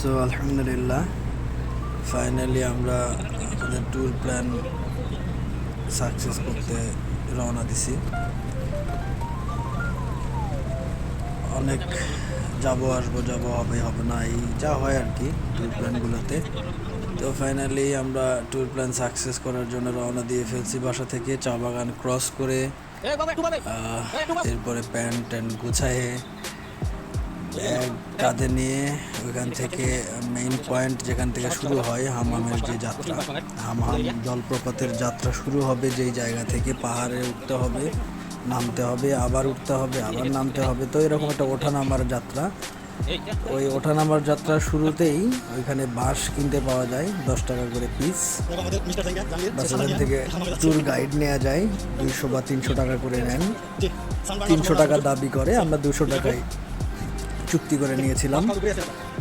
So আলহামদুলিল্লাহ, finally আমরা আমাদের ট্যুর প্ল্যান সাকসেস করতে রওনা দিছি। অনেক আসবো হবে না, এই যা হয় আর কি ট্যুর প্ল্যানগুলোতে। তো ফাইনালি আমরা ট্যুর প্ল্যান সাকসেস করার জন্য রওনা দিয়ে ফেলছি বাসা থেকে, চা বাগান ক্রস করে। এরপরে প্যান্ট ট্যান্ট গুছায়ে ব্যাগ কাঁধে নিয়ে ওইখান থেকে মেইন পয়েন্ট যেখান থেকে শুরু হয় হামামের যে যাত্রা, হামহাম জলপ্রপাতের যাত্রা শুরু হবে যেই জায়গা থেকে। পাহাড়ে উঠতে হবে, নামতে হবে, আবার উঠতে হবে, আবার নামতে হবে। তো এরকম একটা ওঠানামার যাত্রা। ওই ওঠানামার যাত্রার শুরুতেই ওইখানে বাঁশ কিনতে পাওয়া যায় 10 টাকা করে পিস। বাস ওখান থেকে ট্যুর গাইড নেওয়া যায়, 200 বা 300 টাকা করে নেন। 300 টাকা দাবি করে, আমরা 200 টাকায় চুক্তি করে নিয়েছিলাম।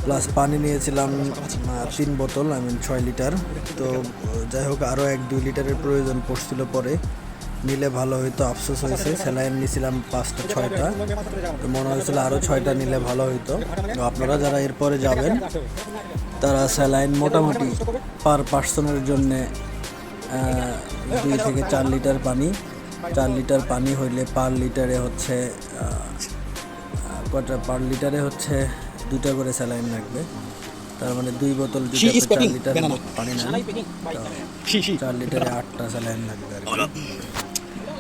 প্লাস পানি নিয়েছিলাম 3 বোতল, 6 লিটার। তো যাই হোক, আরও 1-2 লিটারের প্রয়োজন পড়ছিল, পরে নিলে ভালো হইতো। আফসোস হয়েছে, স্যালাইন নিয়েছিলাম 5টা-6টা, তো মনে হয়েছিল আরও 6টা নিলে ভালো হইতো। তো আপনারা যারা এরপরে যাবেন তারা স্যালাইন মোটামুটি পার পার্সনের জন্যে 2 থেকে 4 লিটার পানি, 4 লিটার পানি হইলে পার লিটারে হচ্ছে পার লিটারে হচ্ছে 2টা করে স্যালাইন লাগবে। তার মানে 2 বোতল 4 লিটার পানি নেন, 4 লিটারে 8টা স্যালাইন লাগবে আর কি।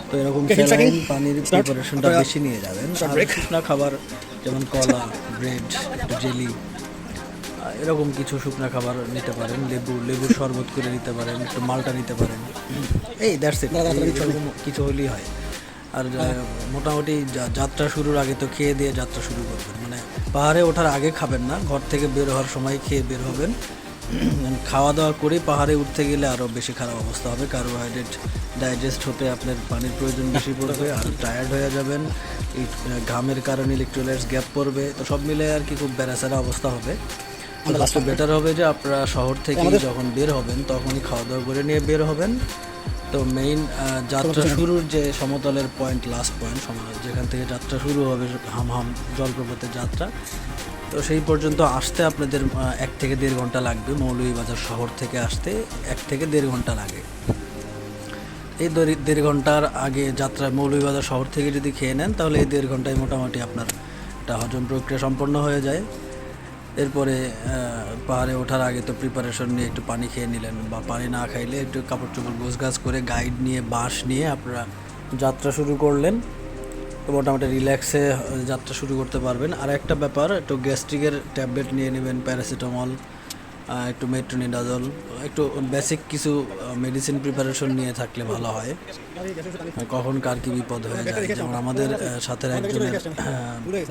তো এরকম স্যালাইন পানির প্রিপারেশনটা বেশি নিয়ে যাবেন। আর শুকনো খাবার যেমন কলা, ব্রেড, একটু জেলি, এরকম কিছু শুকনো খাবার নিতে পারেন। লেবুর শরবত করে নিতে পারেন, একটু মালটা নিতে পারেন। এই দ্যাটস ইট, এরকম কিছু হলেই হয়। আর মোটামুটি যাত্রা শুরুর আগে তো খেয়ে দিয়ে যাত্রা শুরু করবেন, মানে পাহাড়ে ওঠার আগে খাবেন না, ঘর থেকে বের হওয়ার সময় খেয়ে বের হবেন। খাওয়া দাওয়া করে পাহাড়ে উঠতে গেলে আরও বেশি খারাপ অবস্থা হবে। কার্বোহাইড্রেট ডাইজেস্ট হতে আপনার পানির প্রয়োজন বেশি পড়বে, আর টায়ার্ড হয়ে যাবেন। এই ঘামের কারণে ইলেকট্রোলাইটস গ্যাপ পড়বে। তো সব মিলে আর কি খুব বেড়াচাড়া অবস্থা হবে। তো বেটার হবে যে আপনারা শহর থেকে যখন বের হবেন তখনই খাওয়া দাওয়া করে নিয়ে বের হবেন। তো মেইন যাত্রা শুরুর যে সমতলের পয়েন্ট, লাস্ট পয়েন্ট যেখান থেকে যাত্রা শুরু হবে হামহাম জলপ্রপাতের যাত্রা, তো সেই পর্যন্ত আসতে আপনাদের 1 থেকে 1.5 ঘন্টা লাগবে। মৌলভীবাজার শহর থেকে আসতে 1 থেকে 1.5 ঘন্টা লাগে। এই 1.5 ঘন্টার আগে যাত্রা মৌলভীবাজার শহর থেকে যদি খেয়ে নেন তাহলে এই 1.5 ঘন্টায় মোটামুটি আপনার একটা হজম প্রক্রিয়া সম্পন্ন হয়ে যায়। এরপরে পাহাড়ে ওঠার আগে তো প্রিপারেশন নিয়ে একটু পানি খেয়ে নিলেন, বা পানি না খাইলে একটু কাপড় চোপড় গোছগাছ করে গাইড নিয়ে বাঁশ নিয়ে আপনারা যাত্রা শুরু করলেন। তো মোটামুটি রিল্যাক্সে যাত্রা শুরু করতে পারবেন। আর একটা ব্যাপার, একটু গ্যাস্ট্রিকের ট্যাবলেট নিয়ে নেবেন, প্যারাসিটামল, একটু মেট্রোনিডাজল, একটু বেসিক কিছু মেডিসিন প্রিপারেশন নিয়ে থাকলে ভালো হয়। কখন কার কী বিপদ হয়ে যায়। যেমন আমাদের সাথে একজনের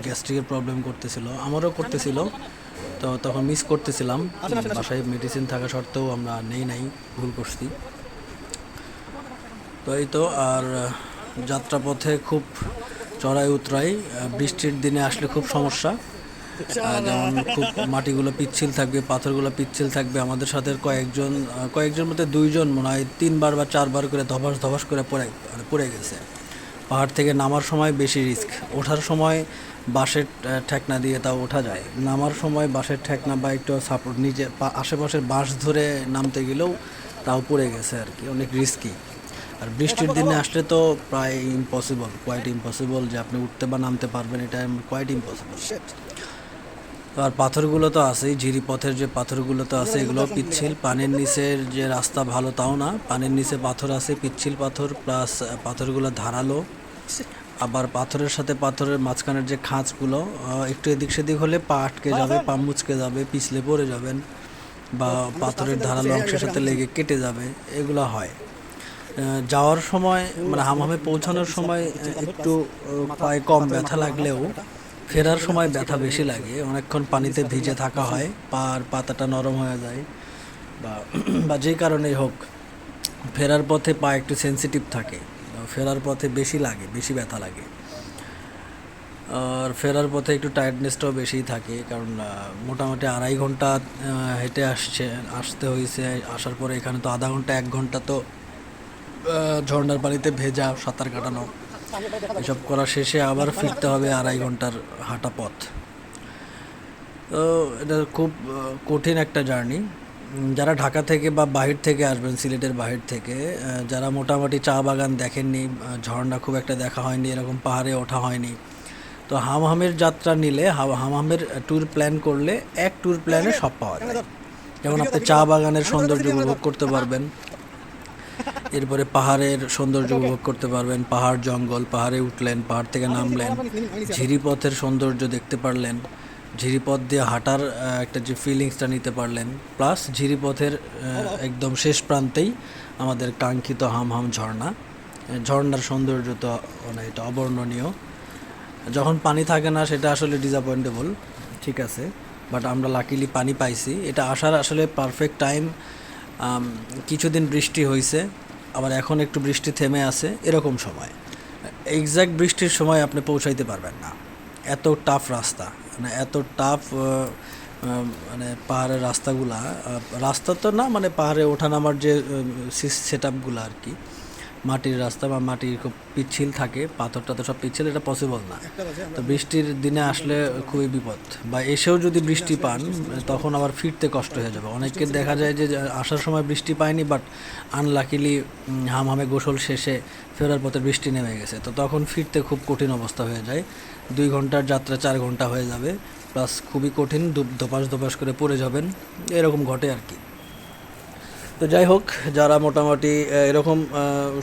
গ্যাস্ট্রিকের প্রবলেম করতেছিল, আমারও করতেছিল। তো তখন মিস করতেছিলাম, বাসায় মেডিসিন থাকা সত্ত্বেও আমরা নাই, ভুল করছি। তো এই তো। আর যাত্রাপথে খুব চড়াই উতরাই, বৃষ্টির দিনে আসলে খুব সমস্যা। যেমন খুব মাটিগুলো পিচ্ছিল থাকবে, পাথরগুলো পিচ্ছিল থাকবে। আমাদের সাথে কয়েকজন মধ্যে 2জন মনে হয় 3বার বা 4বার করে ধবাস করে পড়ে গেছে। পাহাড় থেকে নামার সময় বেশি রিস্ক, ওঠার সময় বাঁশের ঠেকনা দিয়ে তাও ওঠা যায়, নামার সময় বাঁশের ঠেকনা বা একটু সাপোর্ট নিচে আশেপাশের বাঁশ ধরে নামতে গেলেও তাও পড়ে গেছে আর কি, অনেক রিস্কি। আর বৃষ্টির দিনে আসলে তো প্রায় কোয়াইট ইম্পসিবল যে আপনি উঠতে বা নামতে পারবেন, এটা কোয়াইট ইম্পসিবল। আর পাথরগুলো তো আছেই, ঝিরিপথের যে পাথরগুলো তো আছে এগুলো পিচ্ছিল। পানির নিচের যে রাস্তা ভালো তাও না, পানির নিচে পাথর আছে, পিচ্ছিল পাথর, প্লাস পাথরগুলো ধারালো। আবার পাথরের সাথে পাথরের মাঝখানের যে খাঁজগুলো, একটু এদিক সেদিক হলে পা আটকে যাবে, পা মুচকে যাবে, পিছলে পড়ে যাবেন, বা পাথরের ধারালো অংশের সাথে লেগে কেটে যাবে, এগুলো হয়। যাওয়ার সময় মানে হামহামে পৌঁছানোর সময় একটু পায়ে কম ব্যথা লাগলেও ফেরার সময় ব্যথা বেশি লাগে। অনেকক্ষণ পানিতে ভিজে থাকা হয়, পাতাটা নরম হয়ে যায়, বা যেই কারণেই হোক ফেরার পথে পা একটু সেন্সিটিভ থাকে, ফেরার পথে বেশি ব্যথা লাগে। আর ফেরার পথে একটু টায়ার্ডনেসটাও বেশিই থাকে, কারণ মোটামুটি 2.5 ঘন্টা হেঁটে আসতে হয়েছে। আসার পরে এখানে তো আধা ঘন্টা 1 ঘন্টা তো ঝর্ণার পানিতে ভেজা, সাঁতার কাটানো, এসব করা শেষে আবার ফিরতে হবে 2.5 ঘন্টার হাঁটা পথ। তো এটা খুব কঠিন একটা জার্নি। যারা ঢাকা থেকে বা বাহির থেকে আসবেন, সিলেটের বাহির থেকে, যারা মোটামুটি চা বাগান দেখেননি, ঝর্ণা খুব একটা দেখা হয়নি, এরকম পাহাড়ে ওঠা হয়নি, তো হামহামের যাত্রা নিলে, হামহামের ট্যুর প্ল্যান করলে এক ট্যুর প্ল্যানে সব পাওয়া যায়। যেমন আপনি চা বাগানের সৌন্দর্য উপভোগ করতে পারবেন, এরপরে পাহাড়ের সৌন্দর্য উপভোগ করতে পারবেন, পাহাড় জঙ্গল, পাহাড়ে উঠলেন, পাহাড় থেকে নামলেন, ঝিরিপথের সৌন্দর্য দেখতে পারলেন, ঝিরিপথ দিয়ে হাঁটার একটা যে ফিলিংসটা নিতে পারলেন, প্লাস ঝিরিপথের একদম শেষ প্রান্তেই আমাদের কাঙ্ক্ষিত হামহাম ঝর্ণা। ঝর্ণার সৌন্দর্য তো মানে এটা অবর্ণনীয়। যখন পানি থাকে না সেটা আসলে ডিসঅ্যাপয়েন্টেবল, ঠিক আছে, বাট আমরা লাকিলি পানি পাইছি। এটা আসার আসলে পারফেক্ট টাইম। কিছুদিন বৃষ্টি হয়েছে, আবার এখন একটু বৃষ্টি থেমে আছে, এরকম সময় এক্স্যাক্ট বৃষ্টির সময় আপনি পৌঁছাইতে পারবেন না। এত টাফ রাস্তা, মানে এত টাফ, মানে পাহাড়ের রাস্তাগুলা, রাস্তা তো না, মানে পাহাড়ে ওঠানামার যে সেট আপগুলো আর কি, মাটির রাস্তা বা মাটির খুব পিচ্ছিল থাকে, পাথরটা তো সব পিচ্ছিল, এটা পসিবল না। তো বৃষ্টির দিনে আসলে খুবই বিপদ, বা এসেও যদি বৃষ্টি পান তখন আবার ফিরতে কষ্ট হয়ে যাবে। অনেকে দেখা যায় যে আসার সময় বৃষ্টি পায়নি, বাট আনলাকিলি হামহামে গোসল শেষে ফেরার পথে বৃষ্টি নেমে গেছে, তো তখন ফিরতে খুব কঠিন অবস্থা হয়ে যায়। 2 ঘন্টার যাত্রা 4 ঘন্টা হয়ে যাবে, প্লাস খুবই কঠিন, ধপাস ধপাস করে পড়ে যাবেন, এরকম ঘটে আর কি। তো যাই হোক, যারা মোটামুটি এরকম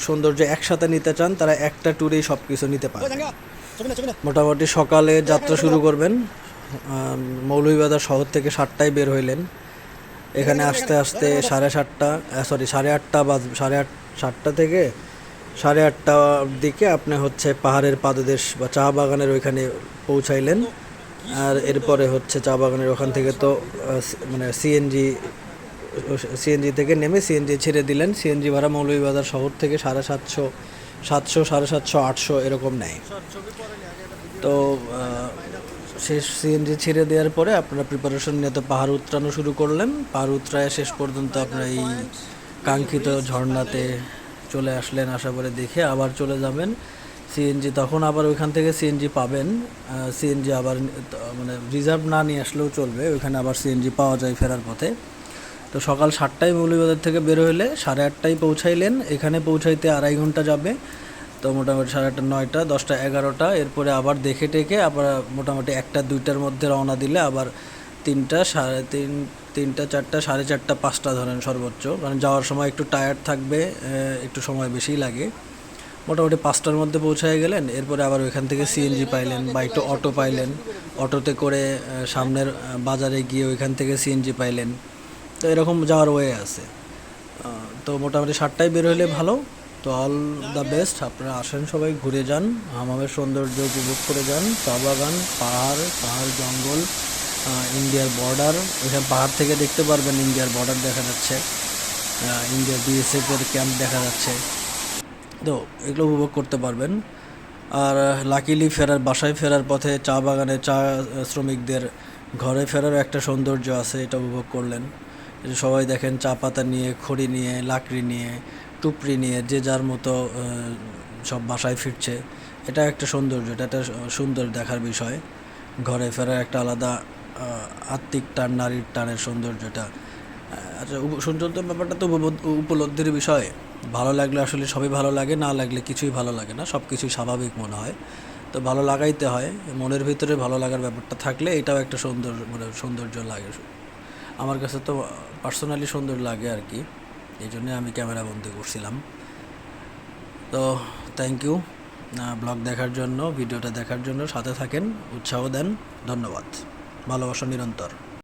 সৌন্দর্য একসাথে নিতে চান তারা একটা ট্যুরেই সব কিছু নিতে পারে। মোটামুটি সকালে যাত্রা শুরু করবেন, মৌলভীবাজার শহর থেকে 7টায় বের হইলেন, এখানে আসতে আসতে 8:30 বা 7:30 থেকে 8:30 দিকে আপনি হচ্ছে পাহাড়ের পাদদেশ বা চা বাগানের ওইখানে পৌঁছাইলেন। আর এরপরে হচ্ছে চা বাগানের ওখান থেকে তো মানে সিএনজি থেকে নেমে সিএনজি ছেড়ে দিলেন। সিএনজি ভাড়া মৌলভীবাজার শহর থেকে 750, 700, 750, 800 এরকম নেয়। তো শেষ সিএনজি ছেড়ে দেওয়ার পরে আপনারা প্রিপারেশন নিয়ে তো পাহাড় উত্তরানো শুরু করলেন। পাহাড় উত্তরায় শেষ পর্যন্ত আপনারা এই কাঙ্ক্ষিত ঝর্ণাতে চলে আসলেন। আশা করে দেখে আবার চলে যাবেন সিএনজি, তখন আবার ওইখান থেকে সিএনজি পাবেন। সিএনজি আবার মানে রিজার্ভ না নিয়ে আসলেও চলবে, ওইখানে আবার সিএনজি পাওয়া যায় ফেরার পথে। তো সকাল 7টায় মৌলভীবাজার থেকে বের হইলে 8:30টায় পৌঁছাইলেন, এখানে পৌঁছাইতে 2.5 ঘন্টা যাবে। তো মোটামুটি 8:30, 9টা, 10টা, 11টা, এরপরে আবার দেখে টেকে আবার মোটামুটি 1টা 2টার মধ্যে রওনা দিলে আবার 3টা, 3:30, 3টা, 4টা, 4:30, 5টা ধরেন সর্বোচ্চ, কারণ যাওয়ার সময় একটু টায়ার্ড থাকবে, একটু সময় বেশিই লাগে। মোটামুটি 5টার মধ্যে পৌঁছায় গেলেন, এরপরে আবার ওইখান থেকে সিএনজি পাইলেন বা একটু অটো পাইলেন, অটোতে করে সামনের বাজারে গিয়ে ওইখান থেকে সিএনজি পাইলেন। তো এরকম যাওয়ার ওয়ে আছে। তো মোটামুটি 7টায় বের হলে ভালো। তো অল দ্য বেস্ট, আপনারা আসেন, সবাই ঘুরে যান, হামামের সৌন্দর্য উপভোগ করে যান। চা বাগান, পাহাড় জঙ্গল, ইন্ডিয়ার বর্ডার, ওইখানে পাহাড় থেকে দেখতে পারবেন ইন্ডিয়ার বর্ডার দেখা যাচ্ছে, ইন্ডিয়ার বিএসএফের ক্যাম্প দেখা যাচ্ছে, তো এগুলো উপভোগ করতে পারবেন। আর লাকিলি বাসায় ফেরার পথে চা বাগানে চা শ্রমিকদের ঘরে ফেরারও একটা সৌন্দর্য আছে, এটা উপভোগ করলেন। সবাই দেখেন চা পাতা নিয়ে, খড়ি নিয়ে, লাকড়ি নিয়ে, টুপরি নিয়ে, যে যার মতো সব বাসায় ফিরছে, এটা একটা সৌন্দর্য, এটা একটা সুন্দর দেখার বিষয়। ঘরে ফেরার একটা আলাদা আত্মিক টান, নারীর টানের সৌন্দর্যটা। আচ্ছা, সৌন্দর্য ব্যাপারটা তো উপলব্ধির বিষয়। ভালো লাগলে আসলে সবই ভালো লাগে, না লাগলে কিছুই ভালো লাগে না, সব কিছুই স্বাভাবিক মনে হয়। তো ভালো লাগাইতে হয়, মনের ভিতরে ভালো লাগার ব্যাপারটা থাকলে এটাও একটা সৌন্দর্য লাগে। আমার কাছে তো পার্সোনালি সুন্দর লাগে আর কি, এই জন্যে আমি ক্যামেরা বন্দি করছিলাম। তো থ্যাংক ইউ ব্লগ দেখার জন্য, ভিডিওটা দেখার জন্য, সাথে থাকেন, উৎসাহ দেন, ধন্যবাদ, ভালোবাসা নিরন্তর।